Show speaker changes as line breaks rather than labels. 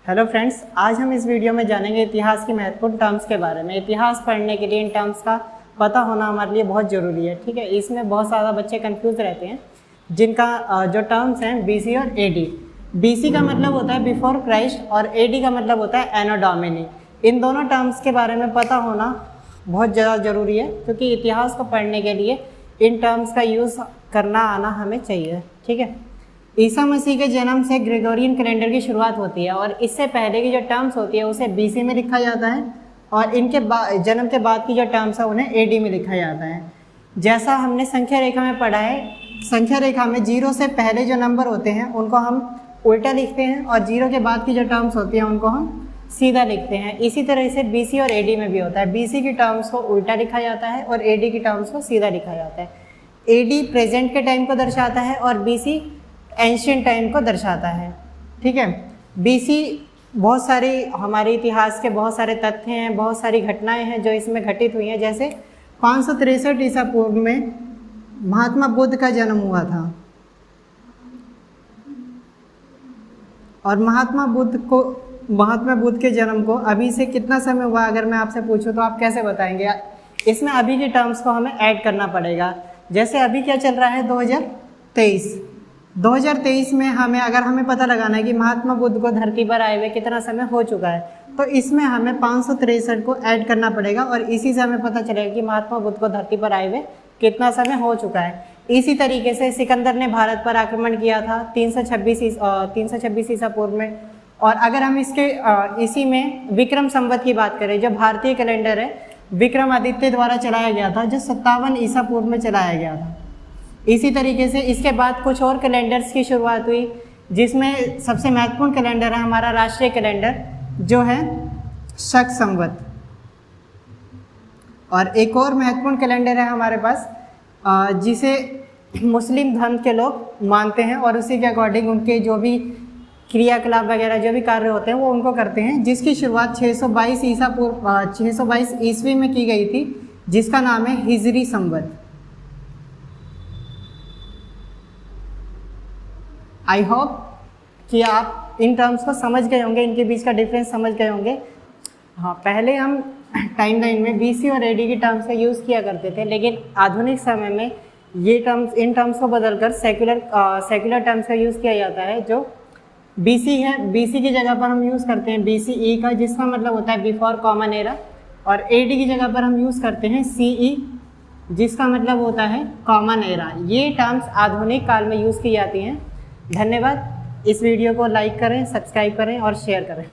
Hello friends, आज हम इस वीडियो में जानेंगे इतिहास की महत्वपूर्ण टर्म्स के बारे में। इतिहास पढ़ने के लिए इन टर्म्स का पता होना हमारे लिए बहुत ज़रूरी है। ठीक है, इसमें बहुत ज़्यादा बच्चे कंफ्यूज रहते हैं जिनका जो टर्म्स हैं बीसी और एडी। बीसी का मतलब होता है बिफोर क्राइस्ट और एडी का मतलब होता है एनो डोमिनी। इन दोनों टर्म्स के बारे में पता होना बहुत ज़्यादा ज़रूरी है, क्योंकि इतिहास को पढ़ने के लिए इन टर्म्स का यूज़ करना आना हमें चाहिए। ठीक है, ईसा मसीह के जन्म से ग्रेगोरियन कैलेंडर की शुरुआत होती है और इससे पहले की जो टर्म्स होती है उसे बीसी में लिखा जाता है और इनके जन्म के बाद की जो टर्म्स है उन्हें एडी में लिखा जाता है। जैसा हमने संख्या रेखा में पढ़ा है, संख्या रेखा में 0 से पहले जो नंबर होते हैं उनको हम उल्टा लिखते हैं और 0 के बाद की जो टर्म्स होती हैं उनको हम सीधा लिखते हैं। इसी तरह से बीसी और एडी में भी होता है। बीसी की टर्म्स को उल्टा लिखा जाता है और एडी की टर्म्स को सीधा लिखा जाता है। एडी प्रेजेंट के टाइम को दर्शाता है और बीसी एंशियंट टाइम को दर्शाता है। ठीक है, बीसी बहुत सारी हमारे इतिहास के बहुत सारे तथ्य हैं, बहुत सारी घटनाएं हैं जो इसमें घटित हुई हैं। जैसे 563 ईसा पूर्व में महात्मा बुद्ध का जन्म हुआ था और महात्मा बुद्ध के जन्म को अभी से कितना समय हुआ अगर मैं आपसे पूछूं तो आप कैसे बताएंगे? इसमें अभी के टर्म्स को हमें ऐड करना पड़ेगा। जैसे अभी क्या चल रहा है 2023 में हमें पता लगाना है कि महात्मा बुद्ध को धरती पर आए हुए कितना समय हो चुका है, तो इसमें हमें 563 को ऐड करना पड़ेगा और इसी से हमें पता चलेगा कि महात्मा बुद्ध को धरती पर आए हुए कितना समय हो चुका है। इसी तरीके से सिकंदर ने भारत पर आक्रमण किया था 326 ईसा पूर्व में। और अगर हम इसी में विक्रम संवत की बात करें, जो भारतीय कैलेंडर है विक्रमादित्य द्वारा चलाया गया था, जो 57 ईसा पूर्व में चलाया गया था। इसी तरीके से इसके बाद कुछ और कैलेंडर्स की शुरुआत हुई, जिसमें सबसे महत्वपूर्ण कैलेंडर है हमारा राष्ट्रीय कैलेंडर जो है शक संवत। और एक और महत्वपूर्ण कैलेंडर है हमारे पास जिसे मुस्लिम धर्म के लोग मानते हैं और उसी के अकॉर्डिंग उनके जो भी क्रियाकलाप वगैरह जो भी कार्य होते हैं वो उनको करते हैं, जिसकी शुरुआत 622 ईस्वी में की गई थी, जिसका नाम है हिजरी संवत। आई होप कि आप इन टर्म्स को समझ गए होंगे, इनके बीच का डिफरेंस समझ गए होंगे। हाँ, पहले हम टाइमलाइन में बीसी और एडी की टर्म्स का यूज़ किया करते थे, लेकिन आधुनिक समय में इन टर्म्स को बदलकर सेक्युलर टर्म्स का यूज़ किया जाता है। जो बीसी है, बीसी की जगह पर हम यूज़ करते हैं बीसीई का, जिसका मतलब होता है बिफोर कॉमन एरा, और एडी की जगह पर हम यूज़ करते हैं सीई, जिसका मतलब होता है कॉमन एरा। ये टर्म्स आधुनिक काल में यूज़ की जाती हैं। धन्यवाद। इस वीडियो को लाइक करें, सब्सक्राइब करें और शेयर करें।